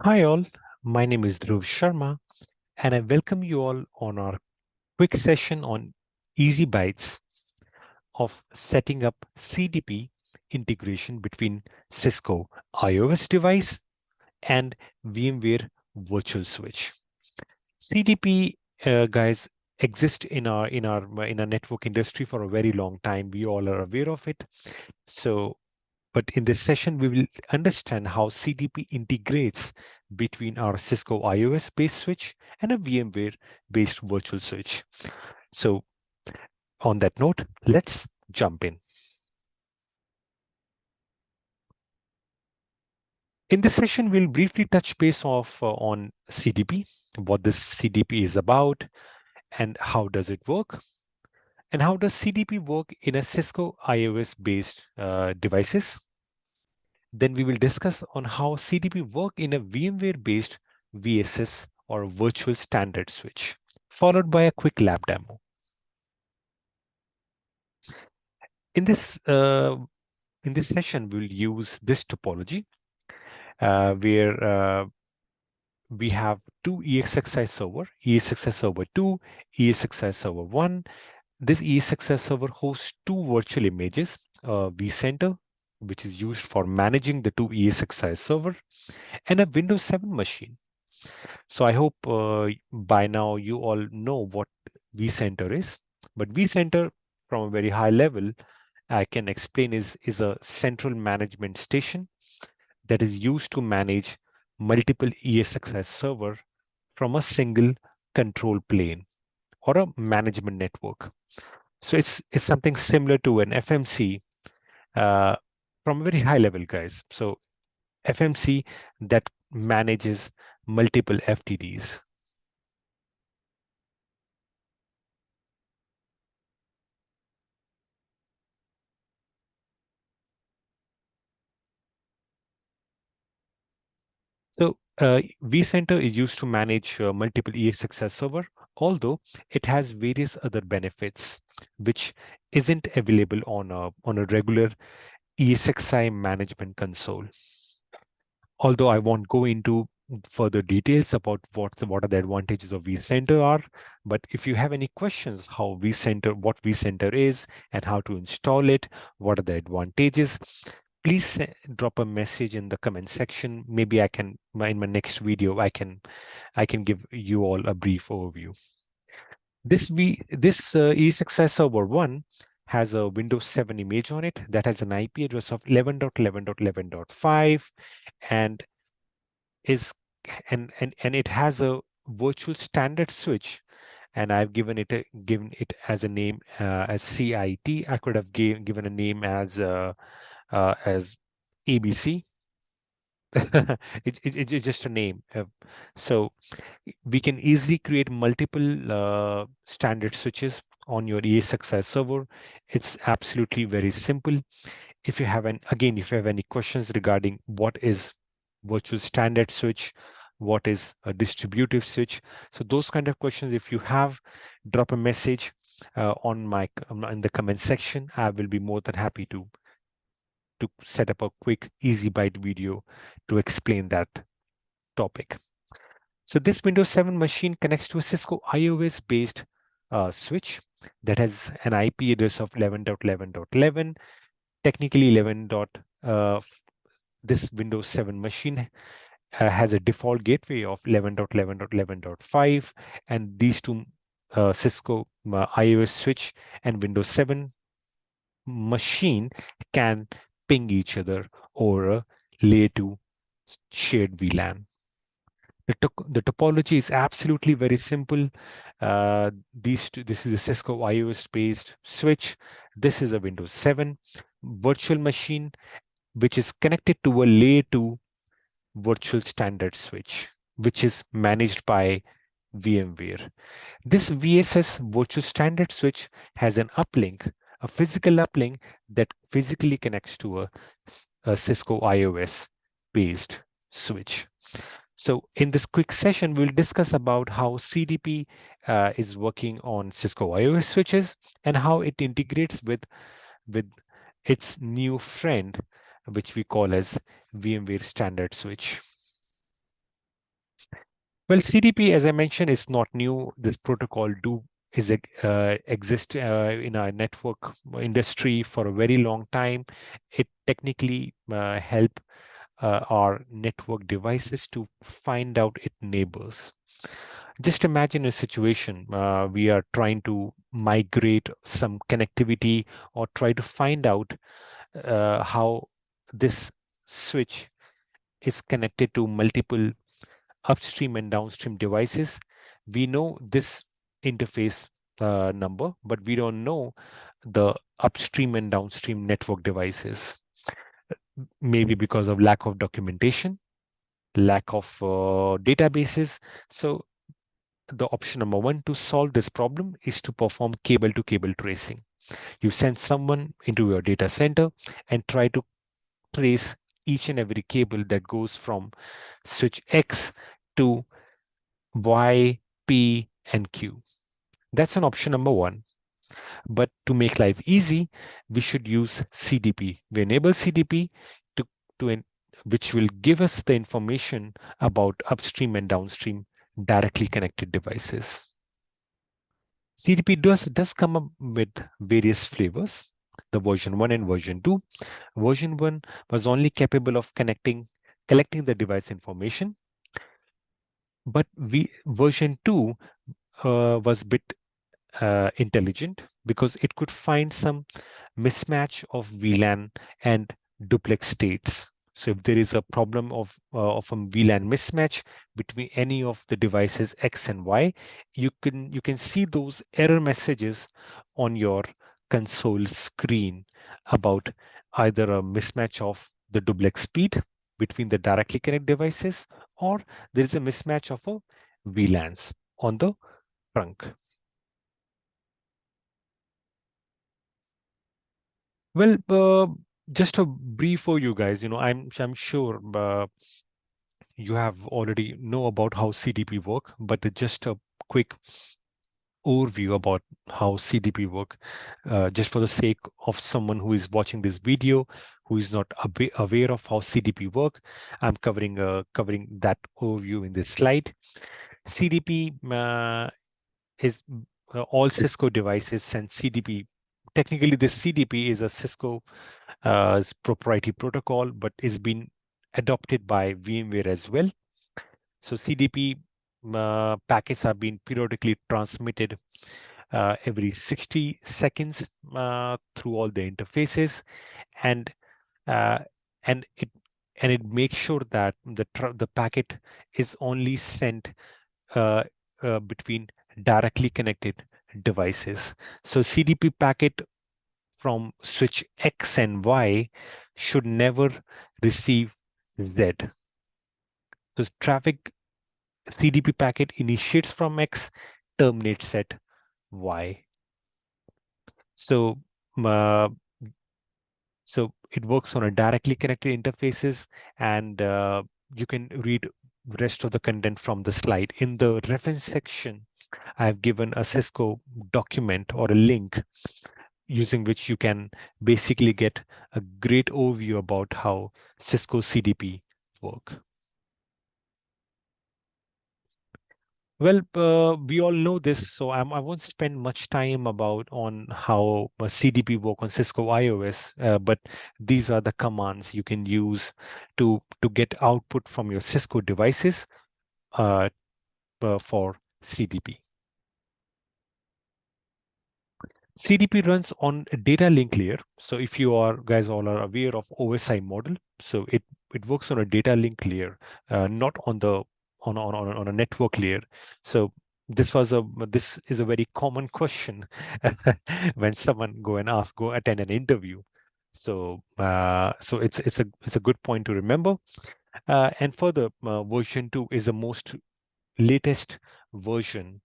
Hi all, my name is Dhruv Sharma and I welcome you all on our quick session on easy bites of setting up CDP integration between Cisco IOS device and VMware Virtual Switch. CDP guys exist in our network industry for a very long time. We all are aware of it. But in this session, we will understand how CDP integrates between our Cisco IOS-based switch and a VMware-based virtual switch. So on that note, let's jump in. In this session, we'll briefly touch base on CDP, what this CDP is about, and how does it work, and how does CDP work in a Cisco IOS-based devices. Then we will discuss on how CDP work in a VMware-based VSS or virtual standard switch, followed by a quick lab demo. In this uh, in this session, we'll use this topology where we have two ESXi server, ESXi server 2, ESXi server 1. This ESXi server hosts two virtual images, vCenter, which is used for managing the two ESXi server, and a Windows 7 machine. So I hope by now you all know what vCenter is. But vCenter, from a very high level, I can explain is a central management station that is used to manage multiple ESXi server from a single control plane or a management network. So it's something similar to an FMC uh, from a very high level, guys. So FMC that manages multiple FTDs. So vCenter is used to manage multiple ESXi server, although it has various other benefits which isn't available on a regular ESXi management console. Although I won't go into further details about what are the advantages of vCenter are, but if you have any questions what vCenter is and how to install it, what are the advantages, please drop a message in the comment section. Maybe in my next video I can give you all a brief overview. This ESXi server 1 has a Windows 7 image on it that has an IP address of 11.11.11.5 and is and it has a virtual standard switch, and I've given it as a name as CIT. I could have given a name as ABC. It's just a name. So we can easily create multiple standard switches on your ESXi server. It's absolutely very simple. If you have any questions regarding what is virtual standard switch, what is a distributive switch, so those kind of questions, if you have, drop a message in the comment section. I will be more than happy to set up a quick easy bite video to explain that topic. So this Windows 7 machine connects to a Cisco IOS based switch that has an IP address of 11.11.11. Technically 11. This Windows 7 machine has a default gateway of 11.11.11.5, and these two Cisco iOS switch and Windows 7 machine can ping each other over a layer 2 shared VLAN. The topology is absolutely very simple. This is a Cisco iOS based switch. This is a Windows 7 virtual machine which is connected to a layer 2 virtual standard switch, which is managed by VMware. This VSS virtual standard switch has an uplink, a physical uplink that physically connects to a Cisco IOS based switch. So in this quick session, we'll discuss about how CDP is working on Cisco IOS switches and how it integrates with its new friend, which we call as VMware Standard Switch. Well, CDP, as I mentioned, is not new. This protocol do is exist in our network industry for a very long time. It technically help our network devices to find out its neighbors. Just imagine a situation we are trying to migrate some connectivity or try to find out how this switch is connected to multiple upstream and downstream devices. We know this interface number, but we don't know the upstream and downstream network devices, maybe because of lack of documentation, lack of databases. So the option number one to solve this problem is to perform cable to cable tracing. You send someone into your data center and try to trace each and every cable that goes from switch X to Y, P, and Q. That's an option number one. But to make life easy, we should use CDP. We enable CDP to, to which will give us the information about upstream and downstream directly connected devices. CDP does come up with various flavors, the version 1 and version 2. Version 1 was only capable of collecting the device information, but version 2 was bit intelligent because it could find some mismatch of VLAN and duplex states. So if there is a problem of a VLAN mismatch between any of the devices X and Y, you can see those error messages on your console screen about either a mismatch of the duplex speed between the directly connected devices, or there is a mismatch of a VLANs on the trunk. Well, just a brief for you guys. I'm sure you have already know about how CDP work, but just a quick overview about how CDP work, just for the sake of someone who is watching this video, who is not aware of how CDP work. I'm covering that overview in this slide. CDP is all Cisco devices send CDP. Technically, this CDP is a Cisco proprietary protocol, but is being adopted by VMware as well. So CDP packets are being periodically transmitted every 60 seconds through all the interfaces, and uh, and it it makes sure that the packet is only sent uh, between directly connected devices. So CDP packet from switch X and Y should never receive Z. So traffic CDP packet initiates from X, terminates at Y. So uh, so it works on a directly connected interfaces, and you can read rest of the content from the slide. In the reference section, I have given a Cisco document or a link using which you can basically get a great overview about how Cisco CDP work. Well, we all know this, so I won't spend much time about on how CDP work on Cisco IOS, but these are the commands you can use to get output from your Cisco devices uh, for CDP. CDP runs on a data link layer. So if you are guys all are aware of OSI model, so it works on a data link layer, not on the on a network layer. So this is a very common question when someone go attend an interview. So it's a good point to remember. And further, version 2 is the most latest version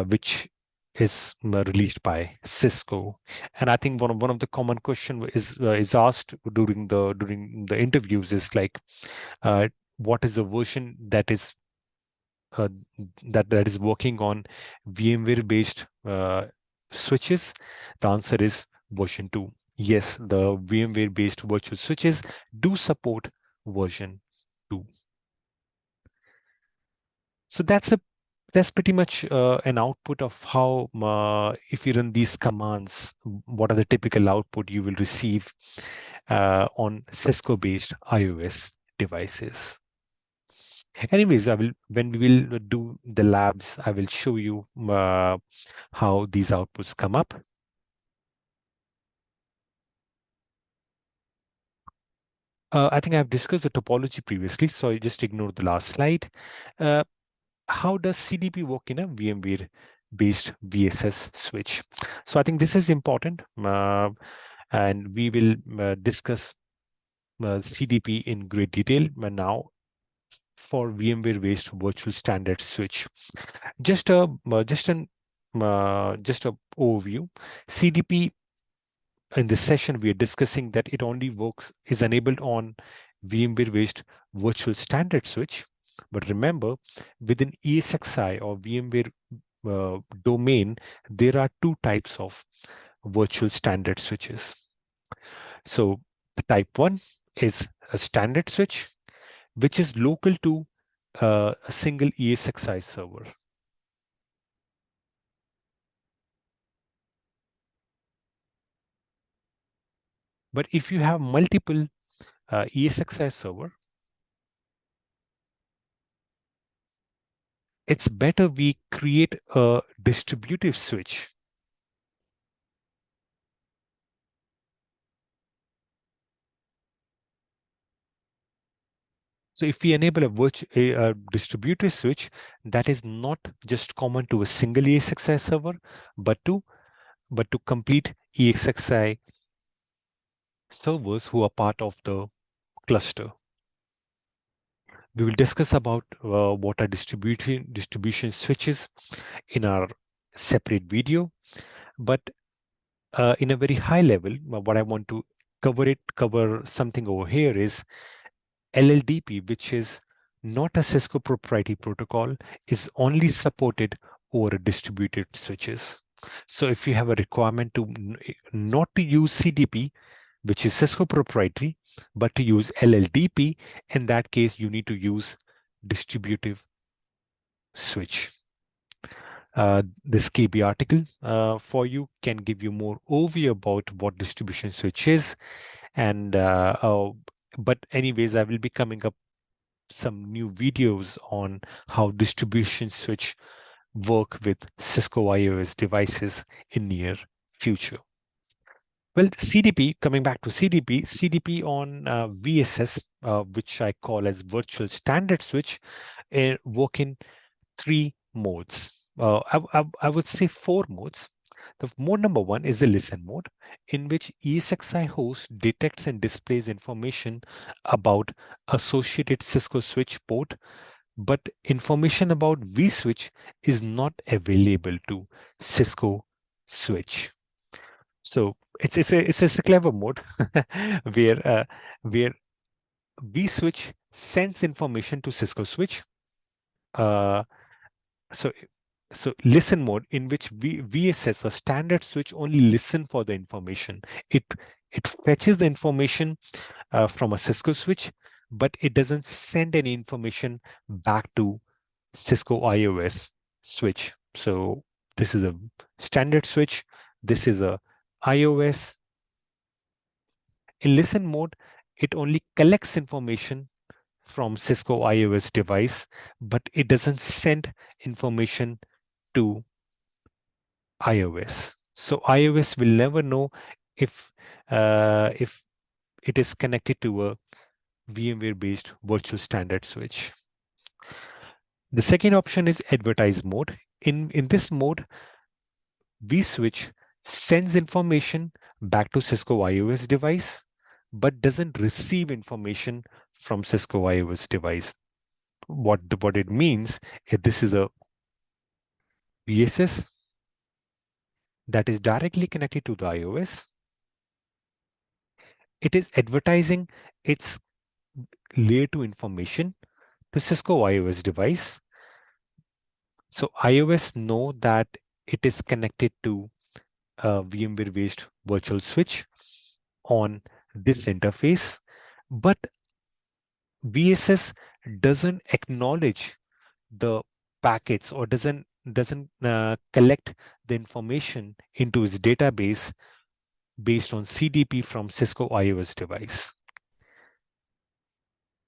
which is released by Cisco. And I think one of the common question is asked during the interviews is like, what is the version uh, that is working on VMware based switches? The answer is version 2. Yes, the VMware based virtual switches do support version 2. So that's pretty much an output of how, if you run these commands, what are the typical output you will receive on Cisco-based iOS devices. Anyways, when we will do the labs, I will show you how these outputs come up. I think I've discussed the topology previously, so I just ignore the last slide. Uh, how does CDP work in a VMware based VSS switch? So I think this is important, and we will discuss CDP in great detail now for VMware based virtual standard switch. Just a just a overview. CDP, in this session we are discussing that it only works is enabled on VMware based virtual standard switch. But remember, within ESXi or VMware domain, there are two types of virtual standard switches. So type 1 is a standard switch, which is local to a single ESXi server. But if you have multiple ESXi server, it's better we create a distributive switch. So if we enable a distributive switch, that is not just common to a single ESXi server, but to complete ESXi servers who are part of the cluster. We will discuss about what are distribution switches in our separate video, but in a very high level, what I want to cover something over here is LLDP, which is not a Cisco proprietary protocol, is only supported over distributed switches. So if you have a requirement to not to use CDP, which is Cisco proprietary, but to use LLDP, in that case, you need to use distributive switch. This KB article for you can give you more overview about what distribution switch is. And but anyways, I will be coming up some new videos on how distribution switch work with Cisco IOS devices in near future. Well, CDP, coming back to CDP on VSS, which I call as virtual standard switch, work in three modes. I would say four modes. The mode number one is the listen mode, in which ESXi host detects and displays information about associated Cisco switch port, but information about vSwitch is not available to Cisco switch. So it's a clever mode where vSwitch sends information to Cisco switch. Uh, so listen mode, in which VSS, a standard switch, only listen for the information. It fetches the information from a Cisco switch, but it doesn't send any information back to Cisco IOS switch. So this is a standard switch. This is a iOS. In listen mode, it only collects information from Cisco IOS device, but it doesn't send information to iOS. So iOS will never know if it is connected to a VMware-based virtual standard switch. The second option is advertise mode. In this mode, vSwitch sends information back to Cisco IOS device, but doesn't receive information from Cisco IOS device. What it means is this is a VSS that is directly connected to the iOS. It is advertising its layer 2 information to Cisco IOS device. So iOS know that it is connected to a VMware-based virtual switch on this interface, but VSS doesn't acknowledge the packets or doesn't collect the information into its database based on CDP from Cisco iOS device.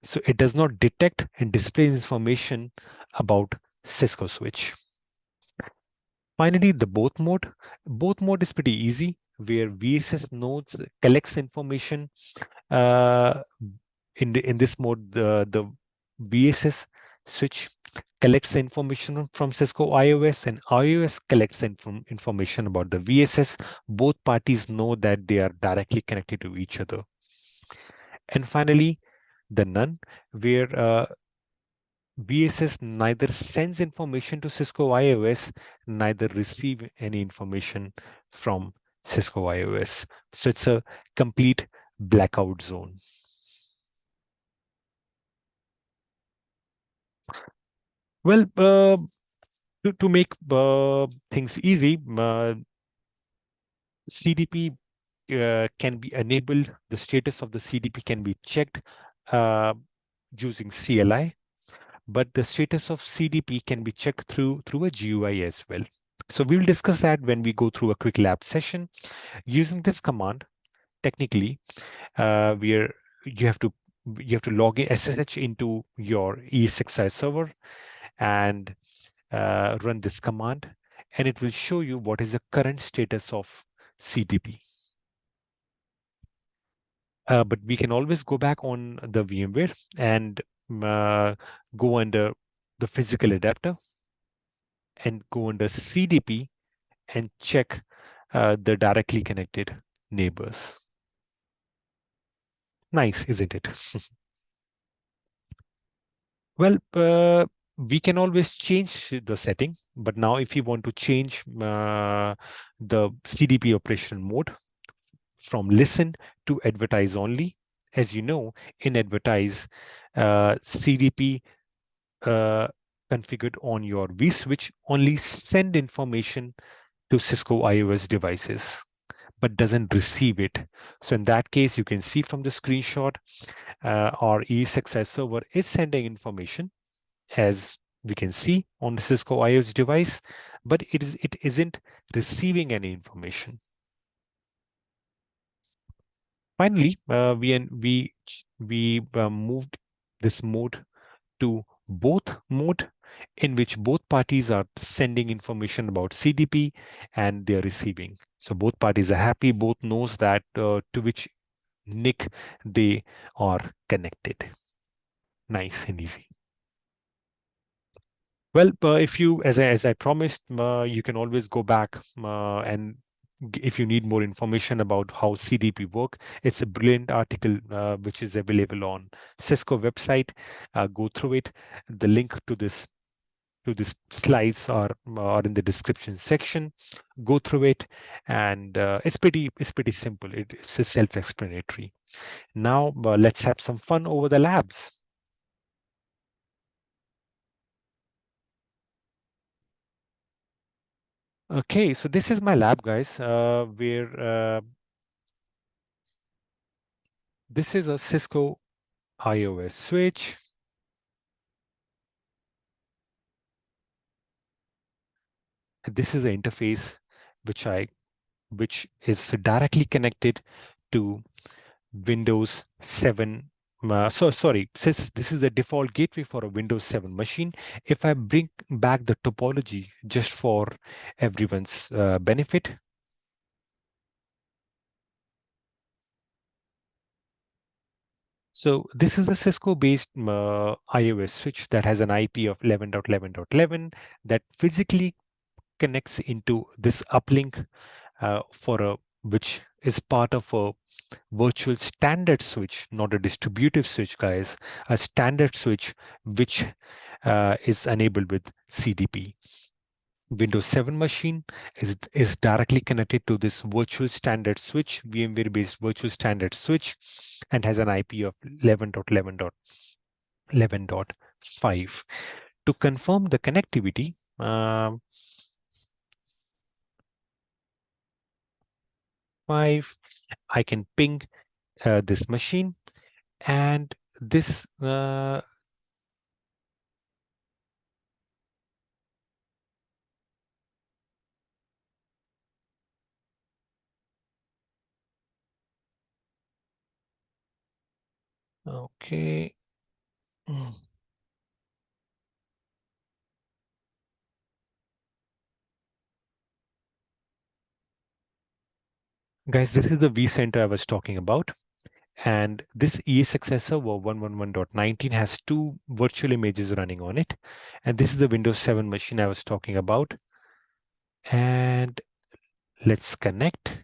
So it does not detect and display information about Cisco switch. Finally, the both mode. Both mode is pretty easy, where VSS nodes collects information. Uh, in this mode, the VSS switch collects the information from Cisco iOS, and iOS collects information about the VSS. Both parties know that they are directly connected to each other. And finally, the none, where VSS neither sends information to Cisco iOS, neither receive any information from Cisco iOS. So it's a complete blackout zone. Well, to make things easy, CDP can be enabled. The status of the CDP can be checked uh, using CLI, but the status of CDP can be checked through a GUI as well. So we will discuss that when we go through a quick lab session. Using this command, technically, where you have to log in SSH into your ESXi server and run this command, and it will show you what is the current status of CDP. But we can always go back on the VMware and go under the physical adapter and go under CDP and check the directly connected neighbors. Nice, isn't it? Well, we can always change the setting, but now if you want to change the CDP operation mode from listen to advertise only, as you know, in advertise, CDP configured on your vSwitch only send information to Cisco iOS devices, but doesn't receive it. So in that case, you can see from the screenshot, our ESXi server is sending information, as we can see on the Cisco iOS device, but it isn't receiving any information. Finally, we moved this mode to both mode, in which both parties are sending information about CDP and they are receiving. So both parties are happy, both knows that to which NIC they are connected. Nice and easy. Well, if you, as I promised, you can always go back and if you need more information about how CDP work, it's a brilliant article which is available on Cisco website. Go through it. The link to this slides are in the description section. Go through it, and it's pretty simple. It's self-explanatory. Now let's have some fun over the labs. Okay, so this is my lab, guys, where this is a Cisco iOS switch. This is the interface which is directly connected to Windows 7. Sorry, since this is the default gateway for a Windows 7 machine, if I bring back the topology just for everyone's benefit. So this is a Cisco-based iOS switch that has an IP of 11.11.11 that physically connects into this uplink which is part of a virtual standard switch, not a distributive switch, guys. A standard switch which is enabled with CDP. Windows 7 machine is directly connected to this virtual standard switch, VMware based virtual standard switch, and has an IP of 11.11.11.5. To confirm the connectivity, I can ping this machine, and this Okay. Guys, this is the vCenter I was talking about. And this EA successor 111.19 has two virtual images running on it. And this is the Windows 7 machine I was talking about. And let's connect.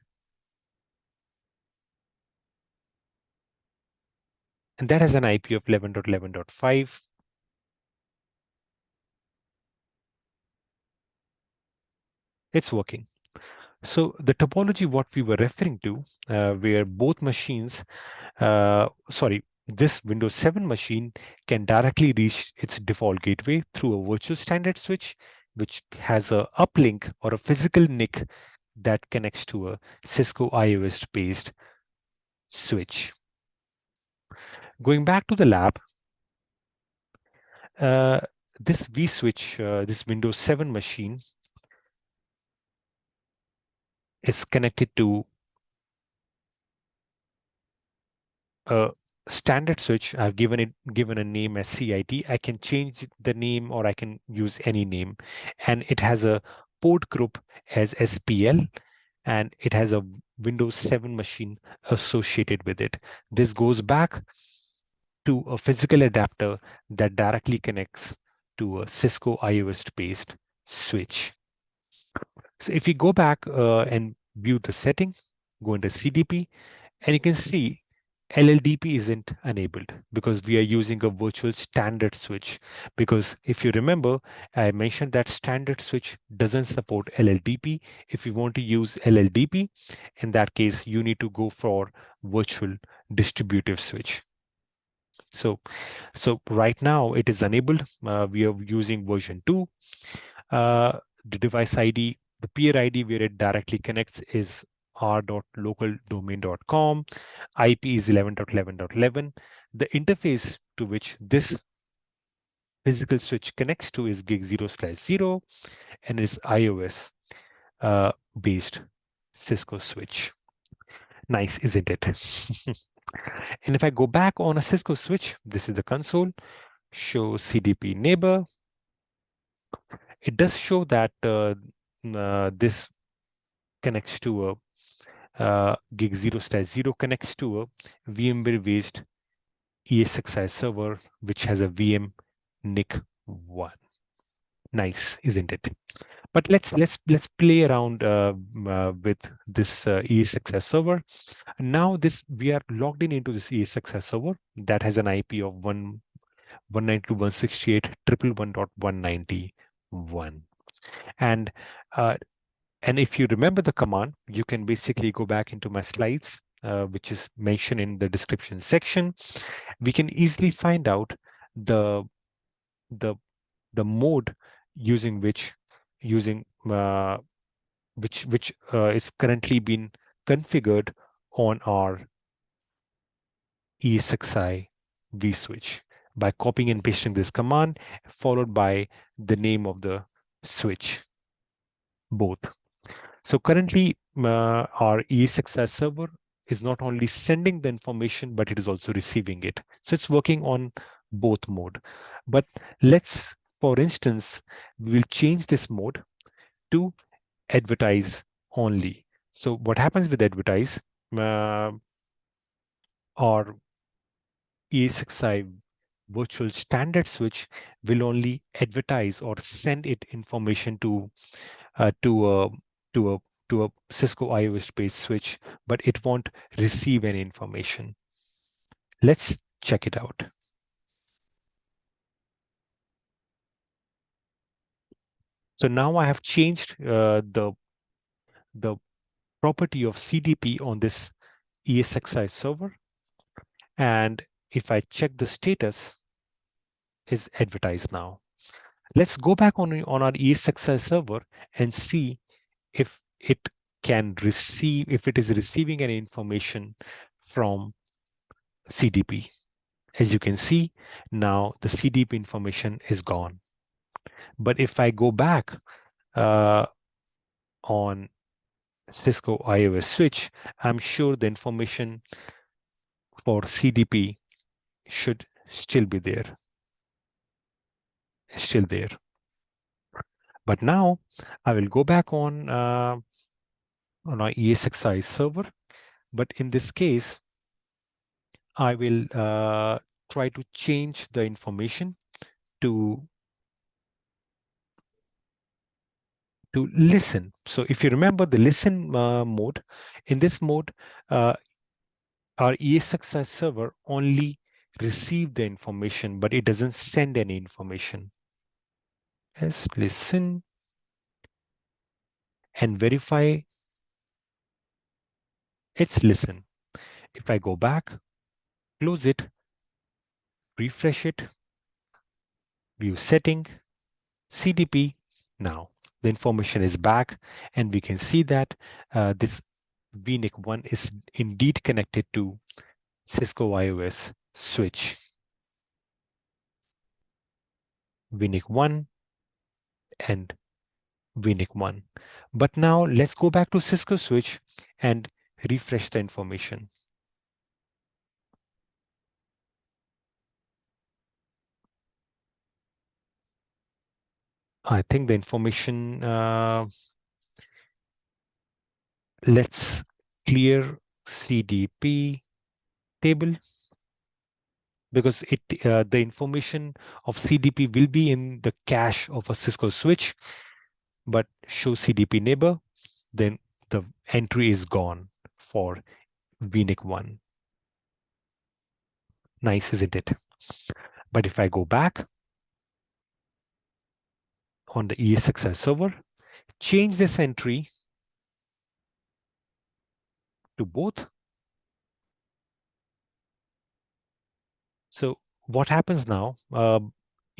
And that has an IP of 11.11.5. It's working. So the topology, what we were referring to, where both machines, this Windows 7 machine can directly reach its default gateway through a virtual standard switch, which has a uplink or a physical NIC that connects to a Cisco IOS based switch. Going back to the lab, uh, this vSwitch, this Windows 7 machine is connected to a standard switch. I've given a name as CIT. I can change the name or I can use any name. And it has a port group as SPL, and it has a Windows 7 machine associated with it. This goes back to a physical adapter that directly connects to a Cisco IOS based switch. So if we go back and view the setting, go into CDP, and you can see LLDP isn't enabled because we are using a virtual standard switch. Because if you remember, I mentioned that standard switch doesn't support LLDP. If you want to use LLDP, in that case, you need to go for virtual distributive switch. So right now it is enabled. We are using version 2. The device ID, the peer ID where it directly connects is r.localdomain.com. IP is 11.11.11. The interface to which this physical switch connects to is gig 0/0 and is iOS based Cisco switch. Nice, isn't it? And if I go back on a Cisco switch, this is the console, show CDP neighbor. It does show that this connects to a gig 0/0 connects to a VMware based ESXi server, which has a VM NIC 1. Nice, isn't it? But let's play around with this ESXi server. Now this we are logged in into this ESXi server that has an IP of 192.168.111.191. And uh, And if you remember the command, you can basically go back into my slides, which is mentioned in the description section. We can easily find out the the the mode using which is currently being configured on our ESXi vSwitch by copying and pasting this command, followed by the name of the switch, both. So currently, our ESXi server is not only sending the information, but it is also receiving it. So it's working on both mode. But let's, for instance, we'll change this mode to advertise only. So what happens with advertise? Our ESXi virtual standard switch will only advertise or send it information uh, to a to a to a Cisco IOS based switch, but it won't receive any information. Let's check it out. So now I have changed the property of CDP on this ESXi server, and if I check the status, is advertised now. Let's go back on our ESXi server and see if it can receive, if it is receiving any information from CDP. As you can see, now the CDP information is gone. But if I go back uh, on Cisco IOS switch, I'm sure the information for CDP should still be there, still there. But now I will go back on our ESXi server. But in this case, I will try to change the information to listen. So if you remember the listen mode, in this mode, our ESXi server only receive the information, but it doesn't send any information. Yes, listen and verify it's listen. If I go back, close it, refresh it, view setting, CDP, now the information is back, and we can see that this VNIC 1 is indeed connected to Cisco IOS switch. VNIC 1 and VNIC 1. But now let's go back to Cisco switch and refresh the information. I think the information, let's clear CDP table, because the information of CDP will be in the cache of a Cisco switch, but show CDP neighbor, then the entry is gone for VNIC 1. Nice, isn't it? But if I go back on the ESXi server, change this entry to both. So what happens now?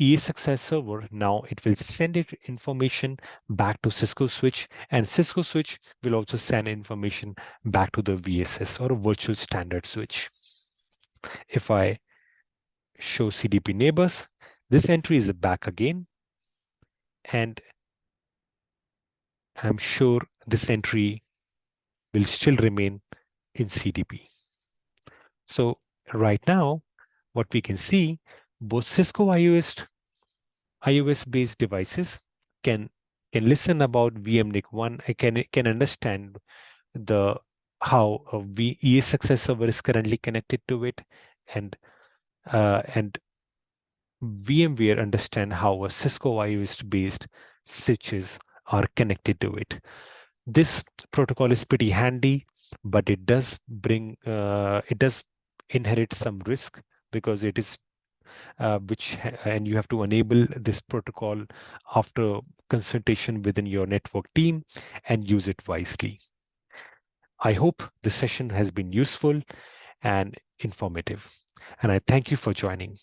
ESXi server, now it will send it information back to Cisco switch, and Cisco switch will also send information back to the VSS or a virtual standard switch. If I show CDP neighbors, this entry is back again, and I'm sure this entry will still remain in CDP. So right now, what we can see, both Cisco iOS-based devices can listen about VMNIC 1. I can understand how a ESXi server is currently connected to it, and VMware understand how a Cisco IOS-based switches are connected to it. This protocol is pretty handy, but it does inherit some risk, because it is and you have to enable this protocol after consultation within your network team and use it wisely. I hope the session has been useful and informative, and I thank you for joining.